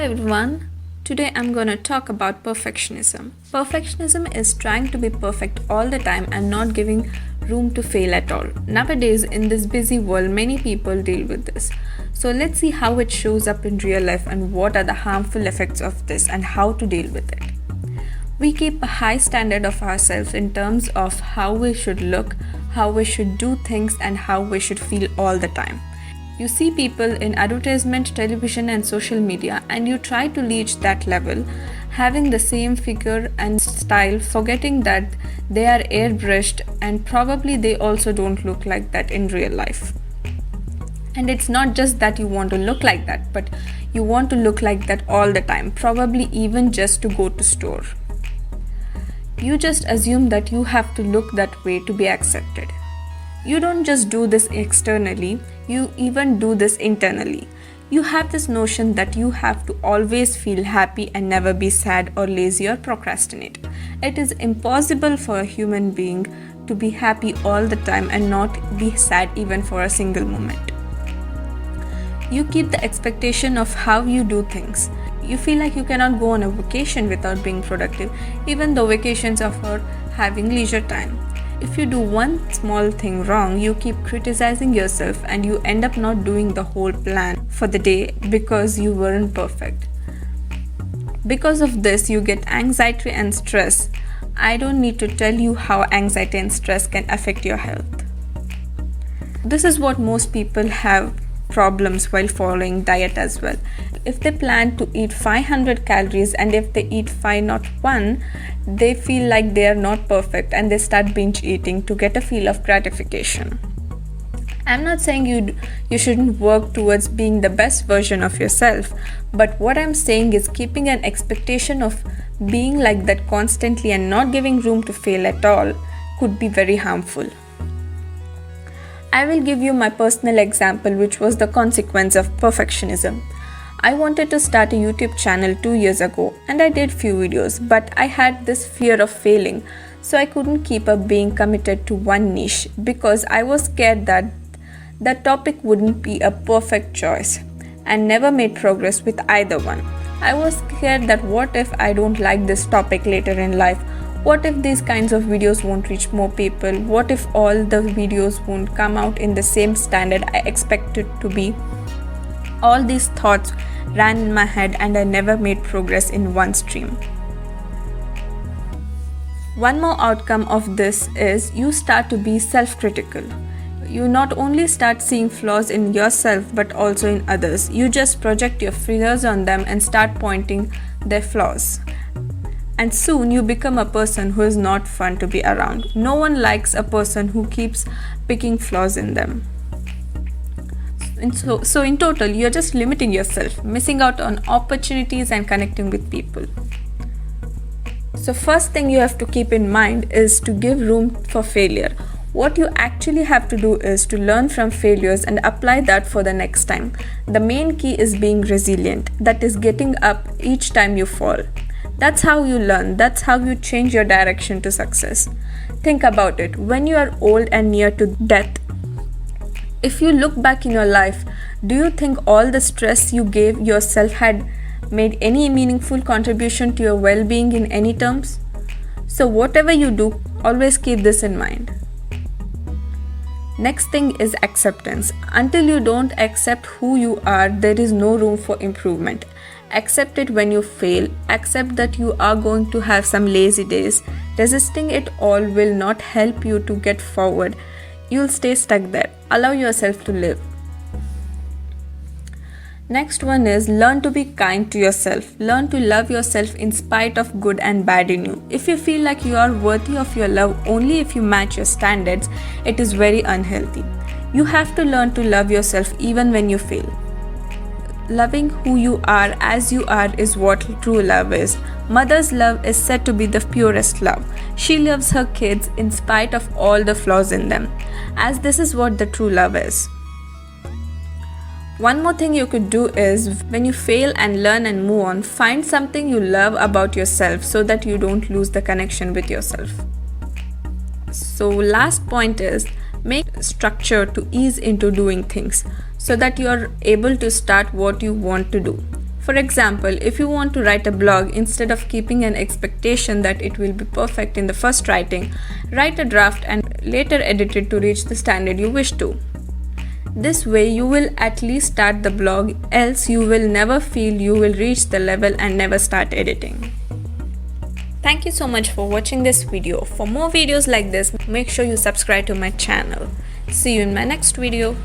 everyone. Today I'm going to talk about perfectionism. Perfectionism is trying to be perfect all the time and not giving room to fail at all. Nowadays, in this busy world, many people deal with this. So let's see how it shows up in real life and what are the harmful effects of this and how to deal with it. We keep a high standard of ourselves in terms of how we should look, how we should do things, and how we should feel all the time. You see people in advertisement, television, and social media, and you try to reach that level, having the same figure and style, forgetting that they are airbrushed and probably they also don't look like that in real life. And it's not just that you want to look like that, but you want to look like that all the time, probably even just to go to store. You just assume that you have to look that way to be accepted. You don't just do this externally, you even do this internally. You have this notion that you have to always feel happy and never be sad or lazy or procrastinate. It is impossible for a human being to be happy all the time and not be sad even for a single moment. You keep the expectation of how you do things. You feel like you cannot go on a vacation without being productive, even though vacations are for having leisure time. If you do one small thing wrong, you keep criticizing yourself and you end up not doing the whole plan for the day because you weren't perfect. Because of this, you get anxiety and stress. I don't need to tell you how anxiety and stress can affect your health. This is what most people have problems while following diet as well. If they plan to eat 500 calories and if they eat 5 not 1, they feel like they are not perfect and they start binge eating to get a feel of gratification. I'm not saying you shouldn't work towards being the best version of yourself, but what I'm saying is keeping an expectation of being like that constantly and not giving room to fail at all could be very harmful. I will give you my personal example, which was the consequence of perfectionism. I wanted to start a YouTube channel 2 years ago and I did few videos, but I had this fear of failing, so I couldn't keep up being committed to one niche because I was scared that the topic wouldn't be a perfect choice and never made progress with either one. I was scared that what if I don't like this topic later in life? What if these kinds of videos won't reach more people? What if all the videos won't come out in the same standard I expect it to be? All these thoughts ran in my head and I never made progress in one stream. One more outcome of this is you start to be self-critical. You not only start seeing flaws in yourself but also in others. You just project your fears on them and start pointing their flaws. And soon you become a person who is not fun to be around. No one likes a person who keeps picking flaws in them. So in total, you're just limiting yourself, missing out on opportunities and connecting with people. So first thing you have to keep in mind is to give room for failure. What you actually have to do is to learn from failures and apply that for the next time. The main key is being resilient, that is getting up each time you fall. That's how you learn, that's how you change your direction to success. Think about it, when you are old and near to death, if you look back in your life, do you think all the stress you gave yourself had made any meaningful contribution to your well-being in any terms? So whatever you do, always keep this in mind. Next thing is acceptance. Until you don't accept who you are, there is no room for improvement. Accept it when you fail. Accept that you are going to have some lazy days. Resisting it all will not help you to get forward. You'll stay stuck there. Allow yourself to live. Next one is learn to be kind to yourself. Learn to love yourself in spite of good and bad in you. If you feel like you are worthy of your love only if you match your standards, it is very unhealthy. You have to learn to love yourself even when you fail. Loving who you are as you are is what true love is. Mother's love is said to be the purest love. She loves her kids in spite of all the flaws in them, as this is what the true love is. One more thing you could do is, when you fail and learn and move on, find something you love about yourself so that you don't lose the connection with yourself. So last point is, make structure to ease into doing things so that you are able to start what you want to do. For example, if you want to write a blog, instead of keeping an expectation that it will be perfect in the first writing, write a draft and later edit it to reach the standard you wish to. This way you will at least start the blog, else you will never feel you will reach the level and never start editing. Thank you so much for watching this video. For more videos like this, make sure you subscribe to my channel. See you in my next video.